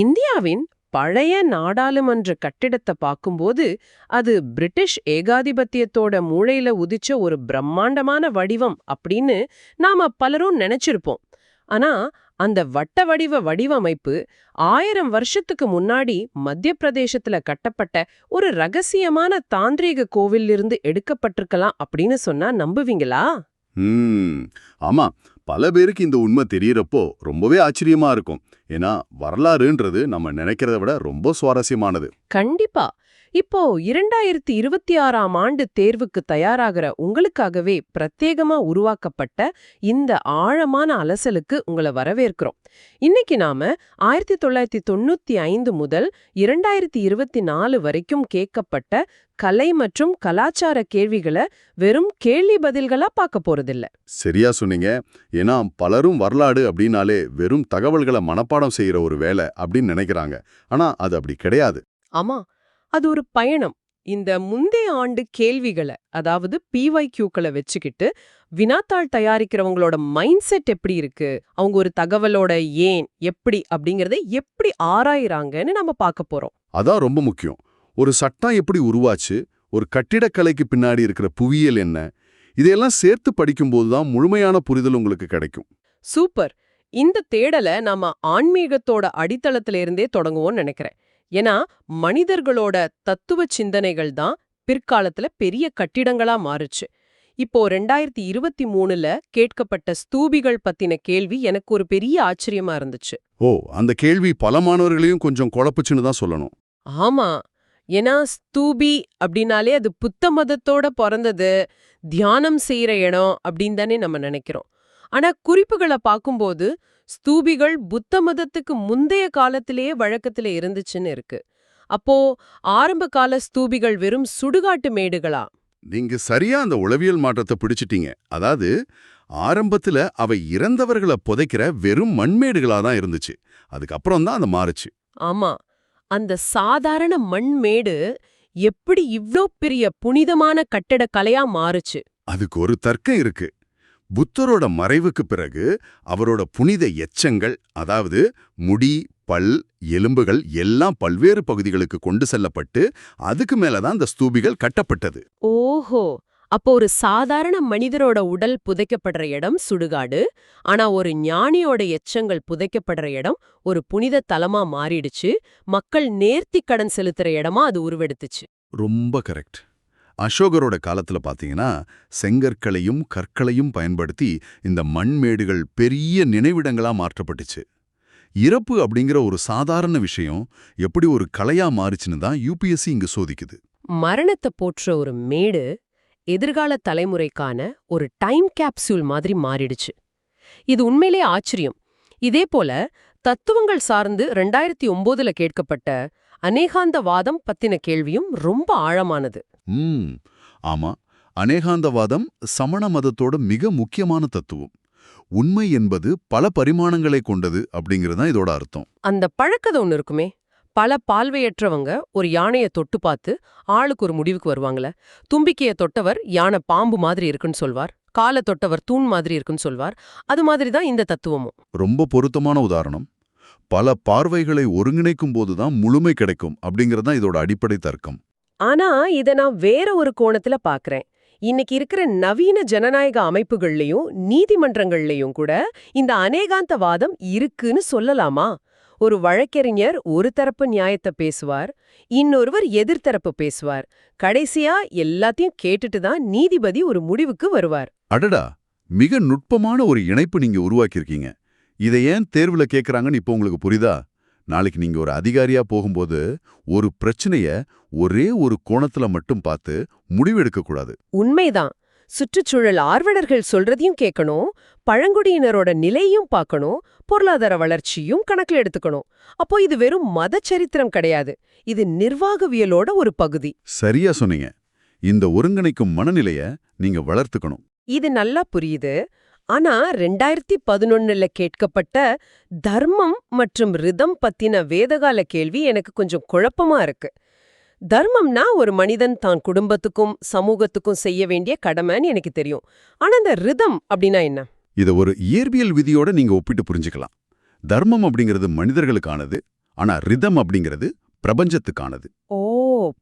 இந்தியாவின் பழைய நாடாளுமன்ற கட்டிடத்தை பார்க்கும்போது அது பிரிட்டிஷ் ஏகாதிபத்தியத்தோட மூளையில உதிச்ச ஒரு பிரம்மாண்டமான வடிவம் அப்படின்னு நாம பலரும் நினைச்சிருப்போம். ஆனா அந்த வட்ட வடிவ வடிவமைப்பு 1000 வருஷத்துக்கு முன்னாடி மத்திய பிரதேசத்துல கட்டப்பட்ட ஒரு ரகசியமான தாந்திரீக கோவிலிருந்து எடுக்கப்பட்டிருக்கலாம் அப்படின்னு சொன்னா நம்புவீங்களா? ம் ஆமா, பல பேருக்கு இந்த உண்மை தெரியறப்போ ரொம்பவே ஆச்சரியமா இருக்கும். ஏன்னா வரலாறுன்றது நம்ம நினைக்கிறத விட ரொம்ப சுவாரஸ்யமானது. கண்டிப்பா. இப்போ 2026ஆம் ஆண்டு தேர்வுக்கு தயாராகிற உங்களுக்காகவே பிரத்யேகமா உருவாக்கப்பட்ட இந்த ஆழமான அலசலுக்கு உங்களை வரவேற்கிறோம். இன்னைக்கு நாம 1995 முதல் 2024 வரைக்கும் கேட்கப்பட்ட கலை மற்றும் கலாச்சார கேள்விகளை வெறும் கேள்வி பதில்களா பார்க்க போறதில்ல. சரியா சொன்னீங்க. ஏன்னா பலரும் வரலாறு அப்படின்னாலே வெறும் தகவல்களை மனப்பாடம் செய்யற ஒரு வேலை அப்படின்னு நினைக்கிறாங்க. ஆனா அது அப்படி கிடையாது. ஆமா, அது ஒரு பயணம். இந்த முந்தைய ஆண்டு கேள்விகளை, அதாவது PYQக்களை வச்சுக்கிட்டு வினாத்தாள் தயாரிக்கிறவங்களோட மைண்ட் செட் எப்படி இருக்கு, அவங்க ஒரு தகவலோட ஏன் எப்படி அப்படிங்கறதை எப்படி ஆராயிறாங்கன்னு நம்ம பார்க்க போறோம். அதான் ரொம்ப முக்கியம். ஒரு சட்டம் எப்படி உருவாச்சு, ஒரு கட்டிடக்கலைக்கு பின்னாடி இருக்கிற புவியியல் என்ன, இதையெல்லாம் சேர்த்து படிக்கும்போது தான் முழுமையான புரிதல் உங்களுக்கு கிடைக்கும். சூப்பர். இந்த தேடலை நாம ஆன்மீகத்தோட அடித்தளத்தில இருந்தே தொடங்குவோம்னு நினைக்கிறேன். ஏன்னா மனிதர்களோட தத்துவ சிந்தனைகள் தான் பிற்காலத்துல பெரிய கட்டிடங்களா மாறுச்சு. இப்போ 2023ல கேட்கப்பட்ட ஸ்தூபிகள் பத்தின கேள்வி எனக்கு ஒரு பெரிய ஆச்சரியமா இருந்துச்சு. ஓ, அந்த கேள்வி பல மாணவர்களையும் கொஞ்சம் குழப்புச்சுன்னு தான் சொல்லணும். ஆமா, ஏன்னா ஸ்தூபி அப்படின்னாலே அது புத்த மதத்தோட பிறந்தது, தியானம் செய்யற இடம் அப்படின்னு தானே நம்ம நினைக்கிறோம். ஆனா குறிப்புகளை பார்க்கும்போது ஸ்தூபிகள் புத்த மதத்துக்கு முந்தைய காலத்திலேயே வழக்கத்துல இருந்துச்சுன்னு இருக்கு. அப்போ ஆரம்ப கால ஸ்தூபிகள் வெறும் சுடுகாட்டு மேடுகளா? நீங்க சரியா அந்த உளவியல் மாற்றத்தை பிடிச்சிட்டீங்க. அதாவது ஆரம்பத்துல அவை இறந்தவர்களை புதைக்கிற வெறும் மண்மேடுகளா தான் இருந்துச்சு. அதுக்கப்புறம் தான் அது மாறுச்சு. ஆமா, அந்த சாதாரண மண்மேடு எப்படி இவ்ளோ பெரிய புனிதமான கட்டடக்கலையா மாறுச்சு? அதுக்கு ஒரு தர்க்கம் இருக்கு. புத்தரோட மறைவுக்கு பிறகு அவரோட புனித எச்சங்கள், அதாவது முடி, பல், எலும்புகள் எல்லாம் பல்வேறு பகுதிகளுக்கு கொண்டு செல்லப்பட்டு அதுக்கு மேலதான் இந்த ஸ்தூபிகள் கட்டப்பட்டது. ஓஹோ, அப்போ ஒரு சாதாரண மனிதரோட உடல் புதைக்கப்படுற இடம் சுடுகாடு, ஆனா ஒரு ஞானியோட எச்சங்கள் புதைக்கப்படுற இடம் ஒரு புனித தலமா மாறிடுச்சு. மக்கள் நேர்த்திக் கடன் செலுத்துற இடமா அது உருவெடுத்துச்சு. ரொம்ப கரெக்ட். அசோகரோட காலத்துல பாத்தீங்கன்னா செங்கற்களையும் கற்களையும் பயன்படுத்தி இந்த மண்மேடுகள் பெரிய நினைவிடங்களா மாற்றப்பட்டுச்சு. இறப்பு அப்படிங்கிற ஒரு சாதாரண விஷயம் எப்படி ஒரு கலையா மாறுச்சுன்னு தான் UPSC இங்க சோதிக்குது. மரணத்தை போற்ற ஒரு மேடு எதிர்கால தலைமுறைக்கான ஒரு டைம் கேப்சூல் மாதிரி மாறிடுச்சு. இது உண்மையிலே ஆச்சரியம். இதே போல தத்துவங்கள் சார்ந்து 2009ல கேட்கப்பட்ட அநேகாந்தவாதம் பத்தின கேள்வியும் ரொம்ப ஆழமானது. ஆமா, அநேகாந்தவாதம் சமண மதத்தோட மிக முக்கியமான தத்துவம். உண்மை என்பது பல பரிமாணங்களை கொண்டது அப்படிங்கறதுதான் இதோட அர்த்தம். அந்த பழக்கதை ஒண்ணு இருக்குமே, பல பார்வையற்றவங்க ஒரு யானையை தொட்டு பார்த்து ஆளுக்கு ஒரு முடிவுக்கு வருவாங்களே. தும்பிக்கையை தொட்டவர் யானை பாம்பு மாதிரி இருக்குன்னு சொல்வார், காலை தொட்டவர் தூண் மாதிரி இருக்குன்னு சொல்வார். அது மாதிரி தான் இந்த தத்துவமும். ரொம்ப பொருத்தமான உதாரணம். பல பார்வைகளை ஒருங்கிணைக்கும் போதுதான் முழுமை கிடைக்கும் அப்படிங்கறதுதான் இதோட அடிப்படை தர்க்கம். ஆனா இத நான் வேற ஒரு கோணத்துல பாக்குறேன். இன்னைக்கு இருக்கிற நவீன ஜனநாயக அமைப்புகள்லயும் நீதிமன்றங்கள்லயும் கூட இந்த அநேகாந்தவாதம் இருக்குன்னு சொல்லலாமா? ஒரு வழக்கறிஞர் ஒரு தரப்பு நியாயத்தை பேசுவார், இன்னொருவர் எதிர்த்தரப்பு பேசுவார். கடைசியா எல்லாத்தையும் கேட்டுட்டு தான் நீதிபதி ஒரு முடிவுக்கு வருவார். அடடா, மிக நுட்பமான ஒரு இணைப்பு நீங்க உருவாக்கியிருக்கீங்க. இதை ஏன் தேர்வுல கேட்கறாங்கன்னு இப்போ உங்களுக்கு புரியுதா? நாளைக்கு நீங்க ஒரு அதிகாரியா போகும்போது ஒரு பிரச்சனைய ஒரே ஒரு கோணத்துல மட்டும் பார்த்து முடிவெடுக்க கூடாது. உண்மைதான். சுற்றுச்சூழல் ஆர்வலர்கள் சொல்றதையும் கேட்கணும், பழங்குடியினரோட நிலையும் பார்க்கணும், பொருளாதார வளர்ச்சியும் கணக்கில் எடுத்துக்கணும். அப்போ இது வெறும் மத சரித்திரம் கிடையாது, இது நிர்வாகவியலோட ஒரு பகுதி. சரியா சொன்னீங்க. இந்த ஒருங்கிணைக்கும் மனநிலைய நீங்க வளர்த்துக்கணும். இது நல்லா புரியுது. ஆனா 2011ல கேட்கப்பட்ட தர்மம் மற்றும் ரிதம் பத்தின வேதகால கேள்வி எனக்கு கொஞ்சம் குழப்பமா இருக்கு. தர்மம்னா ஒரு மனிதன் தான் குடும்பத்துக்கும் சமூகத்துக்கும் செய்ய வேண்டிய கடமைன்னு எனக்கு தெரியும். ஆனா இந்த ரிதம் அப்படின்னா என்ன? இத ஒரு இயற்பியல் விதியோட நீங்க ஒப்பிட்டு புரிஞ்சுக்கலாம். தர்மம் அப்படிங்கிறது மனிதர்களுக்கானது, ஆனா ரிதம் அப்படிங்கிறது பிரபஞ்சத்துக்கானது. ஓ,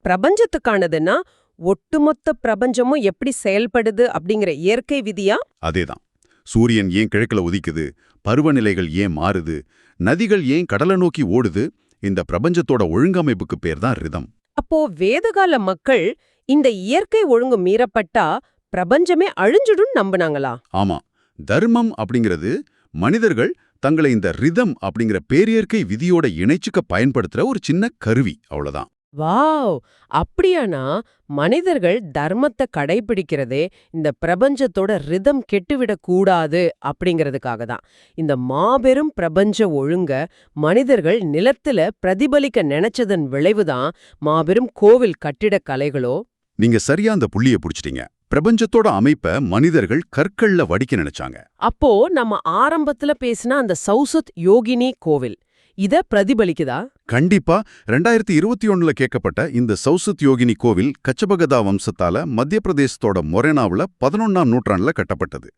பிரபஞ்சத்துக்கானதுன்னா ஒட்டுமொத்த பிரபஞ்சமும் எப்படி செயல்படுது அப்படிங்கிற இயற்கை விதியா? அதேதான். சூரியன் ஏன் கிழக்குல உதிக்குது, பருவநிலைகள் ஏன் மாறுது, நதிகள் ஏன் கடலை நோக்கி ஓடுது, இந்த பிரபஞ்சத்தோட ஒழுங்கமைப்புக்கு பேர் தான் ரிதம். அப்போ வேதகால மக்கள் இந்த இயற்கை ஒழுங்கு மீறப்பட்டா பிரபஞ்சமே அழிஞ்சுடும் நம்புனாங்களா? ஆமா, தர்மம் அப்படிங்கிறது மனிதர்கள் தங்களை இந்த ரிதம் அப்படிங்கிற பேரியற்கை விதியோட இணைச்சுக்க பயன்படுத்துற ஒரு சின்ன கருவி, அவ்வளவுதான். வாவ், அப்படியானா மனிதர்கள் தர்மத்தை கடைபிடிக்கிறதே இந்த பிரபஞ்சத்தோட ரிதம் கெட்டுவிடக் கூடாது அப்படிங்கிறதுக்காக தான். இந்த மாபெரும் பிரபஞ்ச ஒழுங்க மனிதர்கள் நிலத்துல பிரதிபலிக்க நினைச்சதன் விளைவுதான் மாபெரும் கோவில் கட்டிடக் கலைகளோ? நீங்க சரியா அந்த புள்ளிய புடிச்சிட்டீங்க. பிரபஞ்சத்தோட அமைப்ப மனிதர்கள் கற்கள்ல வடிக்க நினைச்சாங்க. அப்போ நம்ம ஆரம்பத்துல பேசின அந்த சௌசத் யோகினி கோவில் இத பிரதிபலிக்குதா? கண்டிப்பா. 2021ல கேட்கப்பட்ட இந்த சௌசத் யோகினி கோவில் கச்சபகதா வம்சத்தால மத்திய பிரதேசத்தோட மொரேனாவுல 11ஆம் நூற்றாண்டுல கட்டப்பட்டது.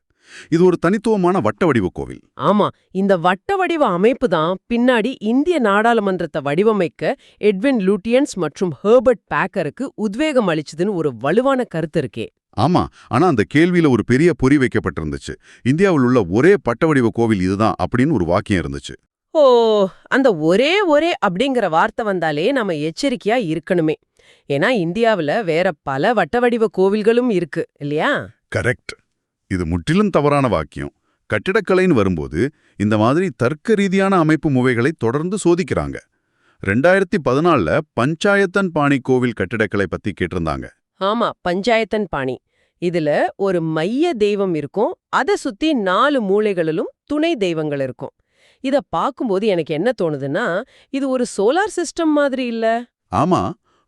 இது ஒரு தனித்துவமான வட்ட வடிவ கோவில். ஆமா, இந்த வட்ட வடிவ அமைப்பு தான் பின்னாடி இந்திய நாடாளுமன்றத்தை வடிவமைக்க எட்வின் லூட்டியன்ஸ் மற்றும் ஹெர்பர்ட் பேக்கருக்கு உத்வேகம் அளிச்சதுன்னு ஒரு வலுவான கருத்து இருக்கே. ஆமா, ஆனா அந்த கேள்வியில ஒரு பெரிய பொறி வைக்கப்பட்டிருந்துச்சு. இந்தியாவில் உள்ள ஒரே பட்ட வடிவ கோவில் இதுதான் அப்படின்னு ஒரு வாக்கியம் இருந்துச்சு. ஓ, அந்த ஒரே அப்படிங்கிற வார்த்தை வந்தாலே நம்ம எச்சரிக்கையா இருக்கணுமே. ஏன்னா இந்தியாவுல வேற பல வட்ட வடிவ கோவில்களும் இருக்கு இல்லையா? கரெக்ட். இது முற்றிலும் தவறான வாக்கியம். கட்டிடக்கலைன்னு வரும்போது இந்த மாதிரி தர்க்க ரீதியான அமைப்பு முறைகளை தொடர்ந்து சோதிக்கிறாங்க. 2014ல பஞ்சாயத்தன் பாணி கோவில் கட்டிடக்கலை பத்தி கேட்டிருந்தாங்க. ஆமா, பஞ்சாயத்தன் பாணி. இதுல ஒரு மைய தெய்வம் இருக்கும், அத சுத்தி 4 மூலைகளிலும் துணை தெய்வங்கள் இருக்கும். இத பாக்கும்போது எனக்கு என்ன தோணுதுன்னா, இது ஒரு சோலார் சிஸ்டம் மாதிரி இல்ல? ஆமா,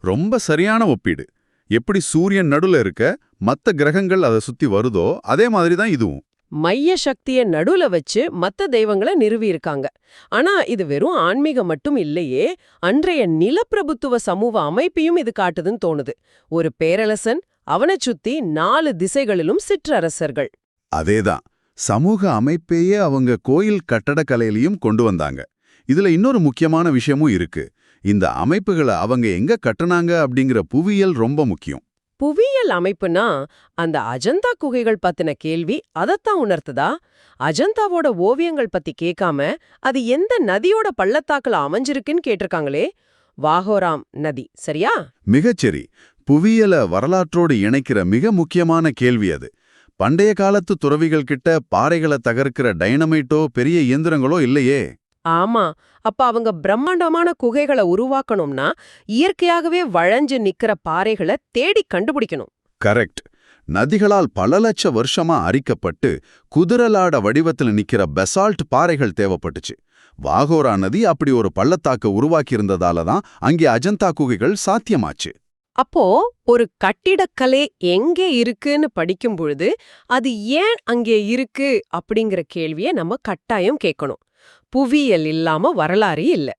ரொம்ப சரியான ஒப்பீடு. எப்படி சூரியன் நடுல இருக்க மத்த கிரகங்கள் அதை சுத்தி வருதோ அதே மாதிரி தான் இதுவும். மைய சக்திய நடுவுல வச்சு மத்த தெய்வங்களை நிறுவி இருக்காங்க. ஆனா இது வெறும் ஆன்மீகம் மட்டும் இல்லையே, அன்றைய நிலப்பிரபுத்துவ சமூக அமைப்பையும் இது காட்டுதுன்னு தோணுது. ஒரு பேரரசன், அவனைச் சுத்தி 4 திசைகளிலும் சிற்றரசர்கள். அதேதான். சமூக அமைப்பையே அவங்க கோயில் கட்டடக்கலையிலையும் கொண்டு வந்தாங்க. இதுல இன்னொரு முக்கியமான விஷயமும் இருக்கு. இந்த அமைப்புகளை அவங்க எங்க கட்டுனாங்க அப்படிங்கிற புவியியல் ரொம்ப முக்கியம். புவியியல் அமைப்புனா அந்த அஜந்தா குகைகள் பத்தின கேள்வி அதத்தான் உணர்த்துதா? அஜந்தாவோட ஓவியங்கள் பத்தி கேட்காம அது எந்த நதியோட பள்ளத்தாக்குல அமைஞ்சிருக்குன்னு கேட்டிருக்காங்களே. வாகோராம் நதி, சரியா? மிகச்சரி. புவியியல வரலாற்றோடு இணைக்கிற மிக முக்கியமான கேள்வி அது. பண்டைய காலத்து துறவிகள் கிட்ட பாறைகளை தகர்க்கிற டைனமைட்டோ பெரிய இயந்திரங்களோ இல்லையே. ஆமா, அப்ப அவங்க பிரம்மாண்டமான குகைகளை உருவாக்கணும்னா இயற்கையாகவே வளைஞ்சு நிக்கிற பாறைகளை தேடி கண்டுபிடிக்கணும். கரெக்ட். நதிகளால் பல லட்ச வருஷமா அரிக்கப்பட்டு குதிரலாட வடிவத்தில் நிக்கிற பெசால்ட் பாறைகள் தேவைப்பட்டுச்சு. வாகோரா நதி அப்படி ஒரு பள்ளத்தாக்க உருவாக்கியிருந்ததால தான் அங்கே அஜந்தா குகைகள் சாத்தியமாச்சு. அப்போ ஒரு கட்டிடக்கலை எங்கே இருக்குன்னு படிக்கும் பொழுது அது ஏன் அங்கே இருக்கு அப்படிங்கிற கேள்வியை நம்ம கட்டாயம் கேட்கணும். புவியியல் இல்லாம வரலாறு இல்ல.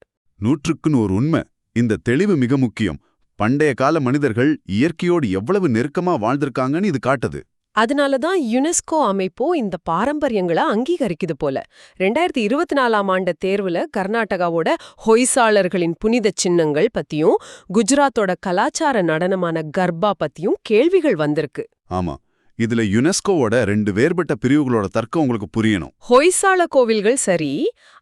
100க்குன்னு ஒரு உண்மை. இந்த தெளிவு மிக முக்கியம். பண்டைய கால மனிதர்கள் இயற்கையோடு எவ்வளவு நெருக்கமா வாழ்ந்திருக்காங்கன்னு இது காட்டுது. அதனாலதான் யுனெஸ்கோ அமைப்போ இந்த பாரம்பரியங்களை அங்கீகரிக்குது போல. 2024ஆம் ஆண்டு தேர்வுல கர்நாடகாவோட ஹொய்சாளர்களின் புனித சின்னங்கள் பத்தியும் குஜராத்தோட கலாச்சார நடனமான கர்பா பத்தியும் கேள்விகள் வந்திருக்கு. ஆமா, இதுல யுனெஸ்கோவோட 2 வேறுபட்ட பிரிவுகளோட தர்க்கம் உங்களுக்கு புரியணும். ஹொய்சாள கோவில்கள் சரி,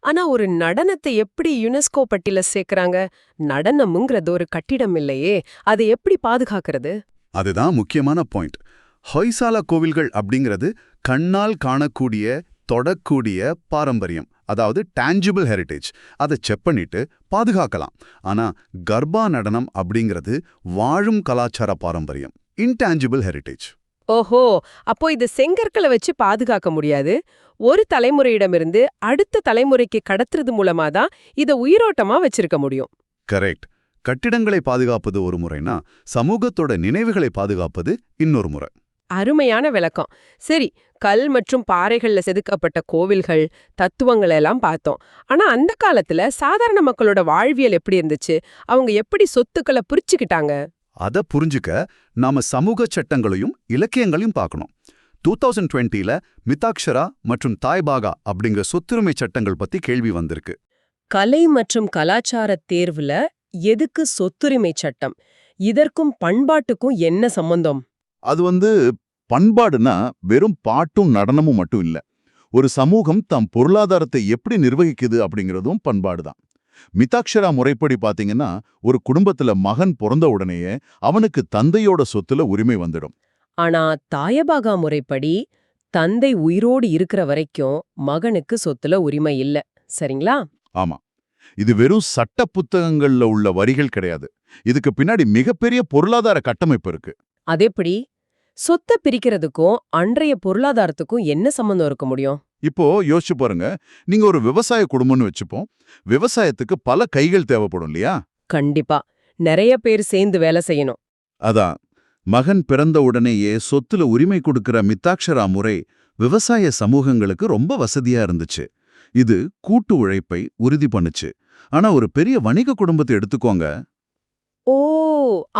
ஆனா ஒரு நடனத்தை எப்படி யுனெஸ்கோ பட்டியல சேர்க்கறாங்க? நடனம்ங்கிறது ஒரு கட்டிடம் இல்லையே, அதை எப்படி பாதுகாக்கிறது? அதுதான் முக்கியமான பாயிண்ட். ஹொய்சாலா கோவில்கள் அப்படிங்கிறது கண்ணால் காணக்கூடிய தொடக்கூடிய பாரம்பரியம், அதாவது டான்ஜிபிள் ஹெரிட்டேஜ். அதை செக் பண்ணிட்டு பாதுகாக்கலாம். ஆனா கர்பா நடனம் அப்படிங்கிறது வாழும் கலாச்சார பாரம்பரியம், இன்டான்ஜிபிள் ஹெரிட்டேஜ். ஓஹோ, அப்போ இது செங்கற்களை வச்சு பாதுகாக்க முடியாது. ஒரு தலைமுறையிடமிருந்து அடுத்த தலைமுறைக்கு கடத்துறது மூலமா தான் இதை உயிரோட்டமா வச்சிருக்க முடியும். கரெக்ட். கட்டிடங்களை பாதுகாப்பது ஒரு முறைனா சமூகத்தோட நினைவுகளை பாதுகாப்பது இன்னொரு முறை. அருமையான விளக்கம். சரி, கல் மற்றும் பாறைகள்ல செதுக்கப்பட்ட கோவில்கள், தத்துவங்கள் எல்லாம் பார்த்தோம். ஆனா அந்த காலத்துல சாதாரண மக்களோட வாழ்வியல் எப்படி இருந்துச்சு? அவங்க எப்படி சொத்துக்களை புரிச்சுக்கிட்டாங்க? அத புரிஞ்சுக்க நாம சமூக சட்டங்களையும் இலக்கியங்களையும் பார்க்கணும். 2020ல மிதாக்ஷரா மற்றும் தாய்பாகா அப்படிங்கிற சொத்துரிமை சட்டங்கள் பத்தி கேள்வி வந்திருக்கு. கலை மற்றும் கலாச்சார தேர்வுல எதுக்கு சொத்துரிமை சட்டம்? இதற்கும் பண்பாட்டுக்கும் என்ன சம்பந்தம்? அது பண்பாடுனா வெறும் பாட்டும் நடனமும் மட்டும் இல்ல. ஒரு சமூகம் தம் பொருளாதாரத்தை எப்படி நிர்வகிக்குது அப்படிங்கிறதும் பண்பாடு தான். மிதாக்ஷரா முறைப்படி பாத்தீங்கன்னா, ஒரு குடும்பத்துல மகன் பிறந்த உடனேயே அவனுக்கு தந்தையோட சொத்துல உரிமை வந்துடும். ஆனா தாயபாகா முறைப்படி தந்தை உயிரோடு இருக்கிற வரைக்கும் மகனுக்கு சொத்துல உரிமை இல்ல. சரிங்களா? ஆமா, இது வெறும் சட்ட புத்தகங்கள்ல உள்ள வரிகள் கிடையாது. இதுக்கு பின்னாடி மிகப்பெரிய பொருளாதார கட்டமைப்பு இருக்கு. அதெப்படி? சொத்தை பிரிக்கிறதுக்கும் அன்றைய பொருளாதாரத்துக்கும் என்ன சம்பந்தம் இருக்க முடியும்? இப்போ யோசிச்சு பாருங்க, நீங்க ஒரு விவசாய குடும்பம்னு வச்சுப்போம். விவசாயத்துக்கு பல கைகள் தேவைப்படும் இல்லையா? கண்டிப்பா. நிறைய பேர் சேர்ந்து வேலை செய்யணும். அதான், மகன் பிறந்த உடனேயே சொத்துல உரிமை கொடுக்கிற மித்தாக்ஷரா முறை விவசாய சமூகங்களுக்கு ரொம்ப வசதியா இருந்துச்சு. இது கூட்டு உழைப்பை உறுதி பண்ணுச்சு. ஆனா ஒரு பெரிய வணிக குடும்பத்தை எடுத்துக்கோங்க. ஓ,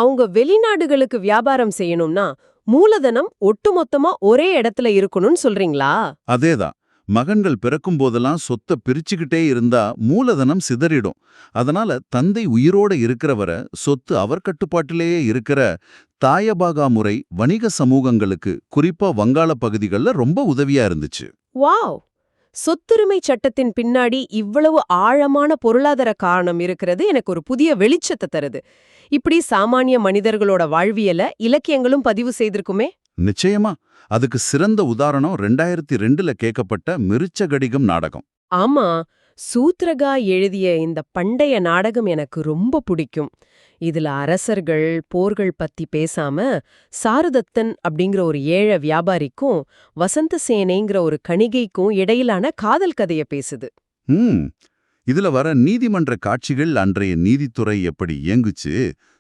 அவங்க வெளிநாடுகளுக்கு வியாபாரம் செய்யணும்னா மூலதனம் ஒட்டுமொத்தமா ஒரே இடத்துல இருக்கணும்னு சொல்றீங்களா? அதேதான், மகன்கள் பிறக்கும் போதெல்லாம் சொத்தை பிரிச்சுக்கிட்டே இருந்தா மூலதனம் சிதறிடும். அதனால தந்தை உயிரோட இருக்கிறவரை சொத்து அவர் கட்டுப்பாட்டிலேயே இருக்கிற தாயபாகா முறை வணிக சமூகங்களுக்கு, குறிப்பா வங்காள பகுதிகள்ல ரொம்ப உதவியா இருந்துச்சு. வாவ்! சொத்துரிமை சட்டத்தின் பின்னாடி இவ்வளவு ஆழமான பொருளாதார காரணம் இருக்கிறது எனக்கு ஒரு புதிய வெளிச்சத்தை தருது. இப்படி சாமானிய மனிதர்களோட வாழ்வியல இலக்கியங்களும் பதிவு செய்திருக்குமே. நிச்சயமா, அதுக்கு சிறந்த உதாரணம் 2002ல கேட்கப்பட்ட மிருச்சகடிகம் நாடகம். ஆமா, சூத்ரகா எழுதிய இந்த பண்டைய நாடகம் எனக்கு ரொம்ப பிடிக்கும். இதுல அரசர்கள், போர்கள் பத்தி பேசாம சாருதத்தன் அப்படிங்கிற ஒரு ஏழை வியாபாரிக்கும் வசந்தசேனைங்கிற ஒரு கணிகைக்கும் இடையிலான காதல் கதைய பேசுது. ம் இதுல வர நீதிமன்ற காட்சிகள் அன்றைய நீதித்துறை எப்படி இயங்குச்சு,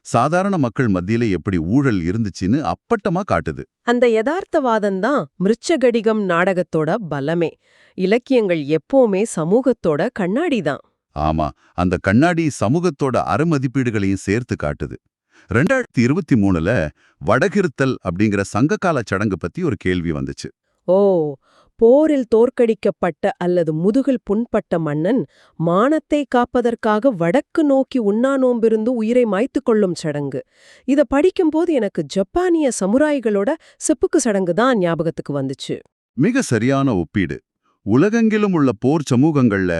சாதாரண மக்கள் மத்தியில எப்படி ஊழல் இருந்துச்சுன்னு அப்பட்டமா காட்டுது. அந்த யதார்த்தவாதம்தான் மிருச்சகடிகம் நாடகத்தோட பலமே. இலக்கியங்கள் எப்பவுமே சமூகத்தோட கண்ணாடிதான். ஆமா, அந்த கண்ணாடி சமூகத்தோட அறமதிப்பீடுகளையும் சேர்த்து காட்டுது. 2023ல வடகிருத்தல் அப்படிங்கிற சங்ககால சடங்கு பத்தி ஒரு கேள்வி வந்துச்சு. ஓ, போரில் தோற்கடிக்கப்பட்ட அல்லது முதுகில் புண்பட்ட மன்னன் மானத்தை காப்பதற்காக வடக்கு நோக்கி உண்ணாநோம்பிருந்து உயிரை மாய்த்துக் கொள்ளும் சடங்கு. இத படிக்கும்போது எனக்கு ஜப்பானிய சமுராய்களோட செப்புக்கு சடங்கு தான் ஞாபகத்துக்கு வந்துச்சு. மிக சரியான ஒப்பீடு. உலகெங்கிலும் உள்ள போர் சமூகங்கள்ல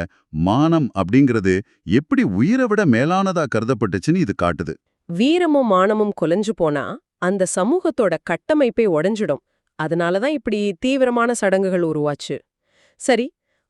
மானம் அப்படிங்கிறது எப்படி உயிரை விட மேலானதா கருதப்பட்டுச்சுன்னு இது காட்டுது. வீரமும் மானமும் குலைஞ்சு போனா அந்த சமூகத்தோட கட்டமைப்பே உடைஞ்சிடும். அதனாலதான் இப்படி தீவிரமான சடங்குகள் உருவாச்சு. சரி,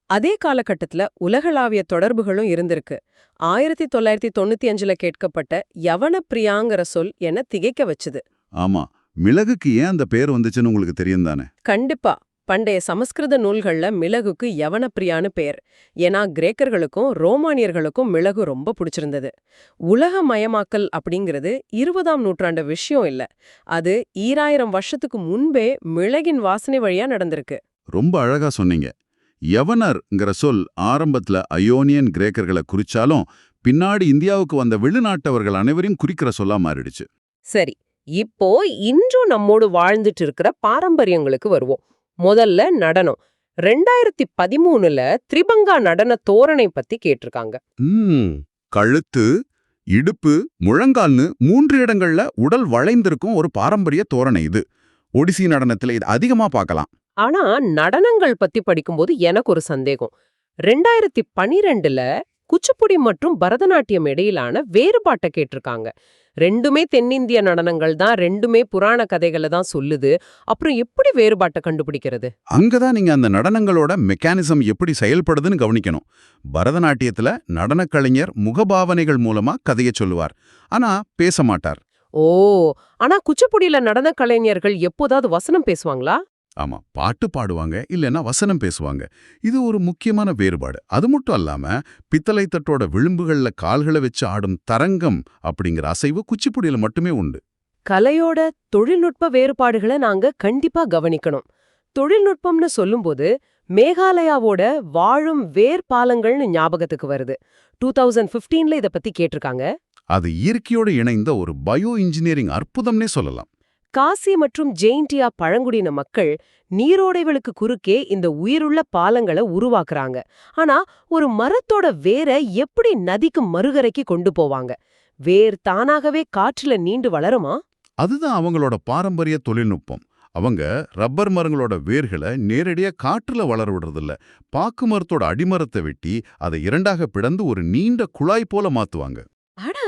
அதே காலகட்டத்துல உலகளாவிய தொடர்புகளும் இருந்திருக்கு. 1995ல கேட்கப்பட்ட யவனப்பிரியாங்கிற சொல் என்ன திகைக்க வச்சுது. ஆமா, மிளகுக்கு ஏன் அந்த பேர் வந்துச்சுன்னு உங்களுக்கு தெரியும் தானே? கண்டிப்பா. பண்டைய சமஸ்கிருத நூல்கள்ல மிளகுக்கு யவனப்பிரியான்னு பேர். ஏன்னா கிரேக்கர்களுக்கும் ரோமானியர்களுக்கும் மிளகு ரொம்ப பிடிச்சிருந்தது. உலகமயமாக்கல் அப்படிங்கிறது 20ஆம் நூற்றாண்டு விஷயம் இல்ல. அது 2000 வருஷத்துக்கு முன்பே மிளகின் வாசனை வழியா நடந்திருக்கு. ரொம்ப அழகா சொன்னீங்க. யவனர்ங்கிற சொல் ஆரம்பத்துல அயோனியன் கிரேக்கர்களை குறிச்சாலும் பின்னாடி இந்தியாவுக்கு வந்த வெளிநாட்டவர்கள் அனைவரையும் குறிக்கிற சொல்லா மாறிடுச்சு. சரி, இப்போ இன்றும் நம்மோடு வாழ்ந்துட்டு இருக்கிற பாரம்பரியங்களுக்கு வருவோம். முதல்ல நடனம். 2013ல திரிபங்கா நடன தோரணை பத்தி கேட்டிருக்காங்க. கழுத்து, இடுப்பு, முழங்கால்னு 3 இடங்கள்ல உடல் வளைந்திருக்கும் ஒரு பாரம்பரிய தோரணை இது. ஒடிசி நடனத்துல இது அதிகமா பார்க்கலாம். ஆனா நடனங்கள் பத்தி படிக்கும்போது எனக்கு ஒரு சந்தேகம். 2012ல குச்சிப்புடி மற்றும் பரதநாட்டியம் இடையிலான வேறுபாட்டை கேட்டிருக்காங்க. ரெண்டுமே தென்னிந்திய நடனங்கள் தான், ரெண்டுமே புராண கதைகளை தான் சொல்லுது. அப்புறம் எப்படி வேறுபாட்டை கண்டுபிடிக்கிறது? அங்கதான் நீங்க அந்த நடனங்களோட மெக்கானிசம் எப்படி செயல்படுதுன்னு கவனிக்கணும். பரதநாட்டியத்துல நடனக் கலைஞர் முகபாவனைகள் மூலமா கதையை சொல்லுவார், ஆனா பேச மாட்டார். ஓ, ஆனா குச்சிப்புடியில நடன கலைஞர்கள் எப்போதாவது வசனம் பேசுவாங்களா? ஆமா, பாட்டு பாடுவாங்க, இல்லைன்னா வசனம் பேசுவாங்க. இது ஒரு முக்கியமான வேறுபாடு. அது மட்டும் அல்லாம பித்தளை தட்டோட விளிம்புகள்ல கால்களை வச்சு ஆடும் தரங்கம் அப்படிங்கிற அசைவு குச்சிப்புடியில மட்டுமே உண்டு. கலையோட தொழில்நுட்ப வேறுபாடுகளை நாங்க கண்டிப்பா கவனிக்கணும். தொழில்நுட்பம்னு சொல்லும்போது மேகாலயாவோட வாழும் வேர்பாலங்கள்னு ஞாபகத்துக்கு வருது. 2015ல இத பத்தி கேட்டிருக்காங்க. அது இயற்கையோடு இணைந்த ஒரு பயோ இன்ஜினியரிங் அற்புதம்னே சொல்லலாம். காசி மற்றும் ஜெயின்டியா பழங்குடியின மக்கள் நீரோடைகளுக்கு குறுக்கே இந்த உயிருள்ள பாலங்களை உருவாக்குறாங்க. ஆனா ஒரு மரத்தோட வேரை எப்படி நதிக்கு மறுகரைக்கு கொண்டு போவாங்க? வேர் தானாகவே காற்றுல நீண்டு வளருமா? அதுதான் அவங்களோட பாரம்பரிய தொழில்நுட்பம். அவங்க ரப்பர் மரங்களோட வேர்களை நேரடியா காற்றுல வளர விடுறதில்ல. பாக்கு மரத்தோட அடிமரத்தை வெட்டி அதை இரண்டாக பிளந்து ஒரு நீண்ட குழாய் போல மாத்துவாங்க. அடா,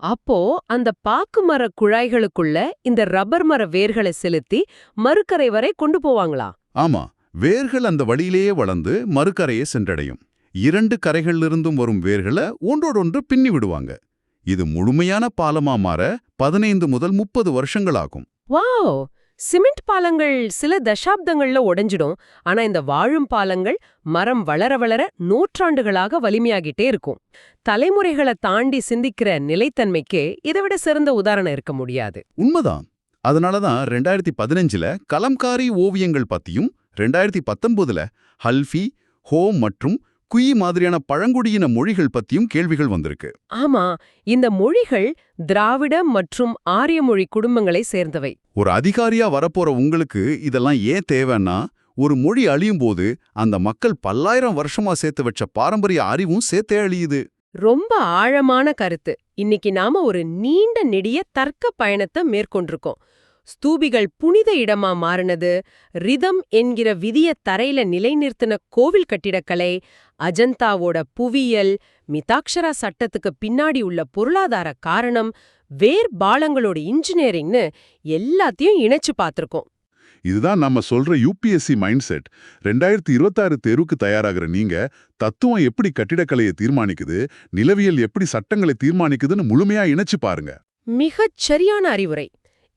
அப்போ அந்த பாக்கு மர குழாய்களுக்குள்ள இந்த ரப்பர் மர வேர்களை செலுத்தி மறுக்கரை வரை கொண்டு போவாங்களா? ஆமா, வேர்கள் அந்த வழியிலேயே வளர்ந்து மறுகரையை சென்றடையும். இரண்டு கரைகளிலிருந்தும் வரும் வேர்களை ஒன்றோடொன்று பின்னி விடுவாங்க. இது முழுமையான பாலமா மாற 15 முதல் 30 வருஷங்களாகும். வாவ்! சிமெண்ட் பாலங்கள் சில தசாப்தங்கள்ல உடைஞ்சிடும். ஆனா இந்த வாழும் பாலங்கள் மரம் வளர வளர நூற்றாண்டுகளாக வலிமையாகிட்டே இருக்கும். தலைமுறைகளை தாண்டி சிந்திக்கிற நிலைத்தன்மைக்கு இதை விட சிறந்த உதாரணம் இருக்க முடியாது. உண்மைதான். அதனாலதான் 2015ல கலம்காரி ஓவியங்கள் பத்தியும் 2019ல ஹல்ஃபி, ஹோ மற்றும் குயி மாதிரியான பழங்குடியின மொழிகள் பத்தியும் கேள்விகள் வந்திருக்கு. ஆமா, இந்த மொழிகள் திராவிட மற்றும் ஆரிய மொழி குடும்பங்களை சேர்ந்தவை. ஒரு அதிகாரியா வரப்போற உங்களுக்கு இதெல்லாம் ஏன் தேவைன்னா, ஒரு மொழி அழியும் போது அந்த மக்கள் பல்லாயிரம் வருஷமா சேர்த்து வச்ச பாரம்பரிய அறிவும் சேர்த்தே அழியுது. ரொம்ப ஆழமான கருத்து. இன்னைக்கு நாம ஒரு நீண்ட நெடிய தர்க்க பயணத்தை மேற்கொண்டிருக்கோம். ஸ்தூபிகள் புனித இடமா மாறினது, ரிதம் என்கிற விதிய தரையில நிலைநிறுத்தின கோவில் கட்டிடக்கலை, அஜந்தாவோட புவியியல், மிதாக்ஷரா சட்டத்துக்கு பின்னாடி உள்ள பொருளாதார காரணம், வேர் பாலங்களோட இன்ஜினியரிங்னு எல்லாத்தையும் இணைச்சு பார்த்திருக்கோம். இதுதான் நம்ம சொல்ற யூபிஎஸ்சி மைண்ட் செட். 2026 தேர்வுக்கு தயாராகிற நீங்க தத்துவம் எப்படி கட்டிடக்கலையை தீர்மானிக்குது, நிலவியல் எப்படி சட்டங்களை தீர்மானிக்குதுன்னு முழுமையா இணைச்சு பாருங்க. மிகச் சரியான அறிவுரை.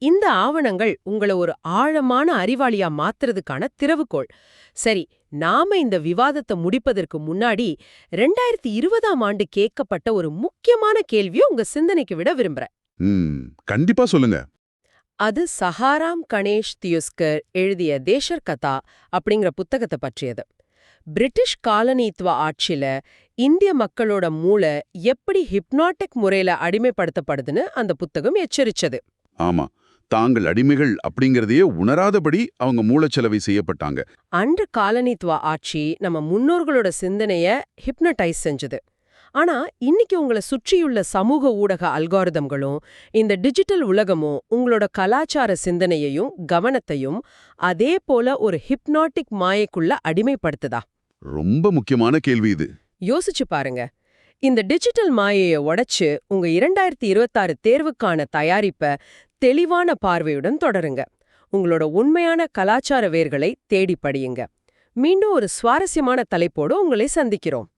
இந்த ஆவணங்கள் உங்களை ஒரு ஆழமான அறிவாளியா மாத்துறதுக்கான திறவுகோள். சரி, நாம இந்த விவாதத்தை முடிப்பதற்கு முன்னாடி 2020ஆம் ஆண்டு கேட்கப்பட்ட ஒரு முக்கியமான கேள்வியை உங்க சிந்தனைக்கு விட விரும்புறேன். கண்டிப்பா சொல்லுங்க. அது சஹாராம் கணேஷ் தியுஸ்கர் எழுதிய தேஷர் கதா அப்படிங்கிற புத்தகத்தை பற்றியது. பிரிட்டிஷ் காலனித்துவ ஆட்சியில இந்திய மக்களோட மூளை எப்படி ஹிப்னாட்டிக் முறையில அடிமைப்படுத்தப்படுதுன்னு அந்த புத்தகம் எச்சரிச்சது. ஆமா, தாங்கள் அடிமைகள் அப்படிங்கறதையே உணராதபடி அவங்க மூளைச்சலவை செய்யப்பட்டாங்க. அன்று காலனித்துவ ஆட்சி நம்ம முன்னோர்களோட சிந்தனைய ஹிப்னடைஸ் செஞ்சது. ஆனா இன்னைக்கு உங்களை சுற்றியுள்ள சமூக ஊடக அல்காரிதம்களும் இந்த டிஜிட்டல் உலகமும் உங்களோட கலாச்சார சிந்தனையையும் கவனத்தையும் அதே போல ஒரு ஹிப்னாட்டிக் மாயைக்குள்ள அடிமைப்படுத்துதா? ரொம்ப முக்கியமான கேள்வி இது. யோசிச்சு பாருங்க. இந்த டிஜிட்டல் மாயையை உடைச்சு உங்க 2026 தேர்வுக்கான தயாரிப்ப தெளிவான பார்வையுடன் தொடருங்க. உங்களோட உண்மையான கலாச்சார வேர்களை தேடி படியுங்க. மீண்டும் ஒரு சுவாரஸ்யமான தலைப்போடு உங்களை சந்திக்கிறோம்.